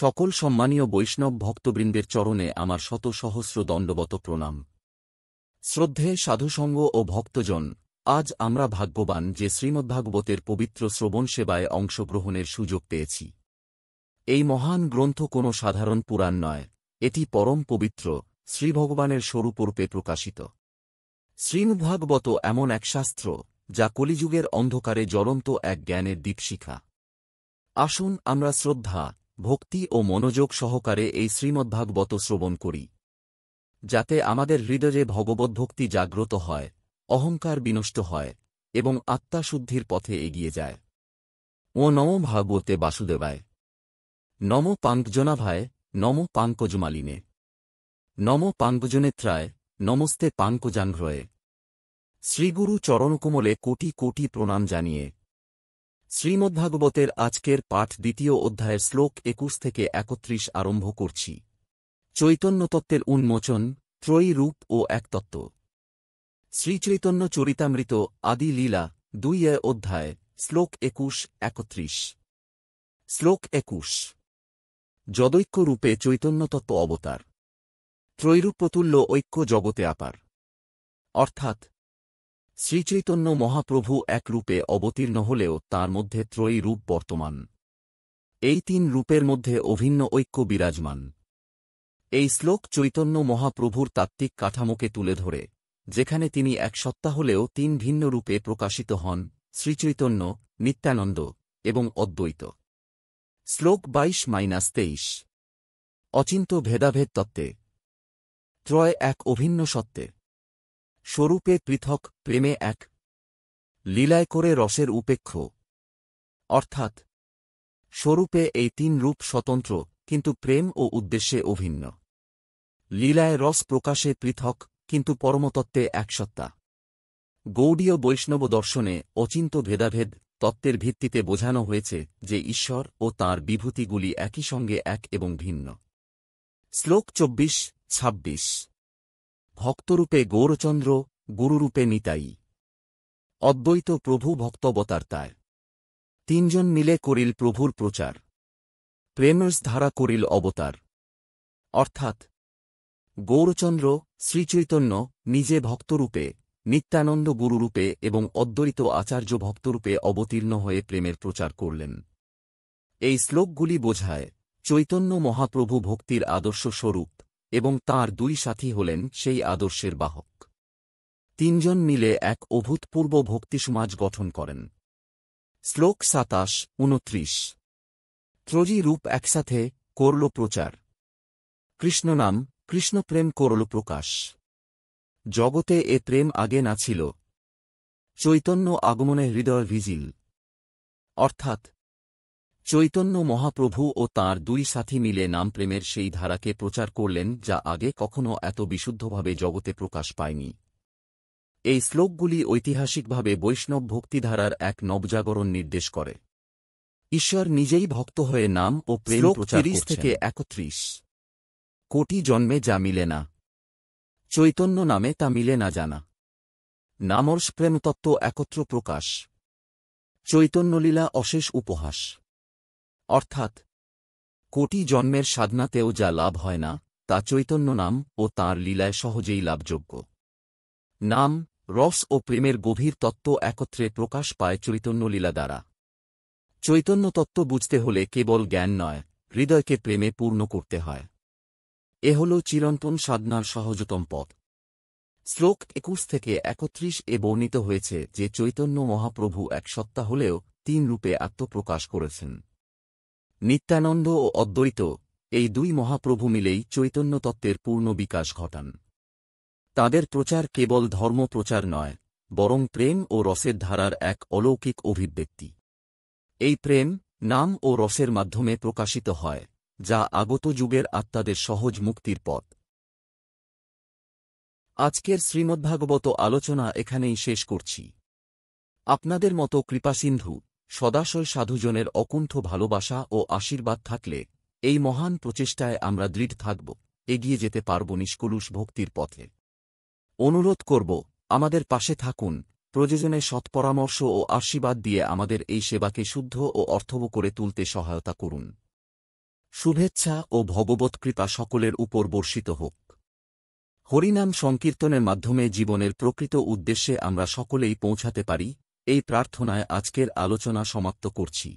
সকল সম্মানীয় বৈষ্ণব ভক্তবৃন্দের চরণে আমার শত সহস্র দণ্ডবত প্রণাম। শ্রদ্ধেয় সাধুসঙ্গ ও ভক্তজন, আজ আমরা ভাগ্যবান যে শ্রীমদ্ভাগবতের পবিত্র শ্রবণ সেবায় অংশগ্রহণের সুযোগ পেয়েছি। এই মহান গ্রন্থ কোনো সাধারণ পুরাণ নয়, এটি পরম পবিত্র শ্রীভগবানের স্বরূপরূপে প্রকাশিত। শ্রীমদ্ভাগবত এমন এক শাস্ত্র যা কলিযুগের অন্ধকারে জ্বলন্ত এক জ্ঞানের দীপশিখা। আসুন আমরা শ্রদ্ধা, ভক্তি ও মনোযোগ সহকারে এই শ্রীমদ্ভাগবত শ্রবণ করি, যাতে আমাদের হৃদয়ে ভগবদ্ভক্তি জাগ্রত হয়, অহংকার বিনষ্ট হয় এবং আত্মাশুদ্ধির পথে এগিয়ে যায়। ও নমো ভাগবতে বাসুদেবায়, নম পাঙ্কজনাভায়, নম পাঙ্কজমালিনে, নম পাঙ্কজনেত্রায়, নমস্তে পাঙ্কজাঙ্ঘ্রয়ে। শ্রীগুরু চরণকমলে কোটি কোটি প্রণাম জানিয়ে শ্রীমদ্ভাগবতের আজকের পাঠ দ্বিতীয় অধ্যায়ের শ্লোক 21 থেকে 31 আরম্ভ করছি। চৈতন্যতত্ত্বের উন্মোচন, ত্রয়ী রূপ ও একতত্ত্ব। শ্রীচৈতন্য চরিতামৃত আদি লীলা 2 অধ্যায়, শ্লোক 21-31। শ্লোক 21। যদৈক্য রূপে চৈতন্যতত্ত্ব অবতার, ত্রৈরূপতুল্য ঐক্য জগতে আপার। অর্থাৎ শ্রীচৈতন্য মহাপ্রভু এক রূপে অবতীর্ণ হলেও তাঁর মধ্যে ত্রয়ী রূপ বর্তমান। এই 3 রূপের মধ্যে অভিন্ন ঐক্য বিরাজমান। এই শ্লোক চৈতন্য মহাপ্রভুর তাত্ত্বিক কাঠামোকে তুলে ধরে, যেখানে তিনি এক সত্তা হলেও 3 ভিন্ন রূপে প্রকাশিত হন: শ্রীচৈতন্য, নিত্যানন্দ এবং অদ্বৈত। শ্লোক 22-23। অচিন্ত ভেদাভেদ তত্ত্বে, ত্রয় এক অভিন্ন সত্ত্বে, স্বরূপে পৃথক, প্রেমে এক, লীলায় করে রসের উপেক্ষ। অর্থাৎ স্বরূপে এই 3 রূপ স্বতন্ত্র, কিন্তু প্রেম ও উদ্দেশ্যে অভিন্ন। লীলায় রস প্রকাশে পৃথক, কিন্তু পরমতত্ত্বে একসত্তা। গৌড়ীয় বৈষ্ণব দর্শনে অচিন্ত ভেদাভেদ তত্ত্বের ভিত্তিতে বোঝানো হয়েছে যে ঈশ্বর ও তাঁর বিভূতিগুলি একই সঙ্গে এক এবং ভিন্ন। শ্লোক 24-26। ভক্তরূপে গৌরচন্দ্র, গুরুরূপে নিতাই, অদ্বৈত প্রভু ভক্তবতারতায়। 3 জন মিলে করিল প্রভুর প্রচার, প্রেমরস ধারা করিল অবতার। অর্থাৎ গৌরচন্দ্র শ্রীচৈতন্য নিজে ভক্তরূপে, নিত্যানন্দ গুরুরূপে এবং অদ্বৈত আচার্য ভক্তরূপে অবতীর্ণ হয়ে প্রেমের প্রচার করলেন। এই শ্লোকগুলি বোঝায় চৈতন্য মহাপ্রভু ভক্তির আদর্শ স্বরূপ এবং তাঁর 2 সাথী হলেন সেই আদর্শের বাহক। 3 জন মিলে এক অভূতপূর্ব ভক্তিসমাজ গঠন করেন। শ্লোক 27-29। ত্রয়ী রূপ একসাথে করল প্রচার, কৃষ্ণনাম কৃষ্ণপ্রেম করল প্রকাশ। জগতে এ প্রেম আগে না ছিল, চৈতন্য আগমনে হৃদয় ভিজিল। অর্থাৎ চৈতন্য মহাপ্রভু ও তাঁর 2 সাথী মিলে নামপ্রেমের সেই ধারাকে প্রচার করলেন যা আগে কখনো এত বিশুদ্ধভাবে জগতে প্রকাশ পায়নি। এই শ্লোকগুলি ঐতিহাসিকভাবে বৈষ্ণব ভক্তিধারার এক নবজাগরণ নির্দেশ করে। ঈশ্বর নিজেই ভক্ত হয়ে নাম ও প্রেম প্রচার করছেন। 30 থেকে 31। কোটি জন্মে যা মিলে না, চৈতন্য নামে তা মিলে না জানা। নামর্ষ প্রেমতত্ত্ব একত্র প্রকাশ, চৈতন্যলীলা অশেষ উপহাস। অর্থাৎ কোটি জন্মের সাধনাতেও যা লাভ হয় না, তা চৈতন্য নাম ও তাঁর লীলায় সহজেই লাভযোগ্য। নাম, রস ও প্রেমের গভীর তত্ত্ব একত্রে প্রকাশ পায় চৈতন্যলীলা দ্বারা। চৈতন্যতত্ত্ব বুঝতে হলে কেবল জ্ঞান নয়, হৃদয়কে প্রেমে পূর্ণ করতে হয়। এ হল চিরন্তন সাধনার সহজতম পথ। শ্লোক 21 থেকে 31 বর্ণিত হয়েছে যে চৈতন্য মহাপ্রভু এক সত্তা হলেও 3 রূপে আত্মপ্রকাশ করেছেন। নিত্যানন্দ ও অদ্বৈত, এই 2 মহাপ্রভু মিলেই চৈতন্যতত্ত্বের পূর্ণ বিকাশ ঘটান। তাদের প্রচার কেবল ধর্ম প্রচার নয়, বরং প্রেম ও রসের ধারার এক অলৌকিক অভিব্যক্তি। এই প্রেম, নাম ও রসের মাধ্যমে প্রকাশিত হয়, যা আগত যুগের আত্মাদের সহজ মুক্তির পথ। আজকের শ্রীমদ্ভাগবত আলোচনা এখানেই শেষ করছি। আপনাদের মতো কৃপাসিন্ধু, সদাশয় সাধুজনের অকুণ্ঠ ভালোবাসা ও আশীর্বাদ থাকলে এই মহান প্রচেষ্টায় আমরা দৃঢ় থাকব, এগিয়ে যেতে পারব নিষ্কলুষ ভক্তির পথে। অনুরোধ করব, আমাদের পাশে থাকুন, প্রয়োজনে সৎপরামর্শ ও আশীর্বাদ দিয়ে আমাদের এই সেবাকে শুদ্ধ ও অর্থবহ করে তুলতে সহায়তা করুন। শুভেচ্ছা ও ভগবৎ কৃপা সকলের উপর বর্ষিত হোক। হরিনাম সংকীর্তনের মাধ্যমে জীবনের প্রকৃত উদ্দেশ্যে আমরা সকলেই পৌঁছাতে পারি, এই প্রার্থনায় আজকের আলোচনা সমাপ্ত করছি।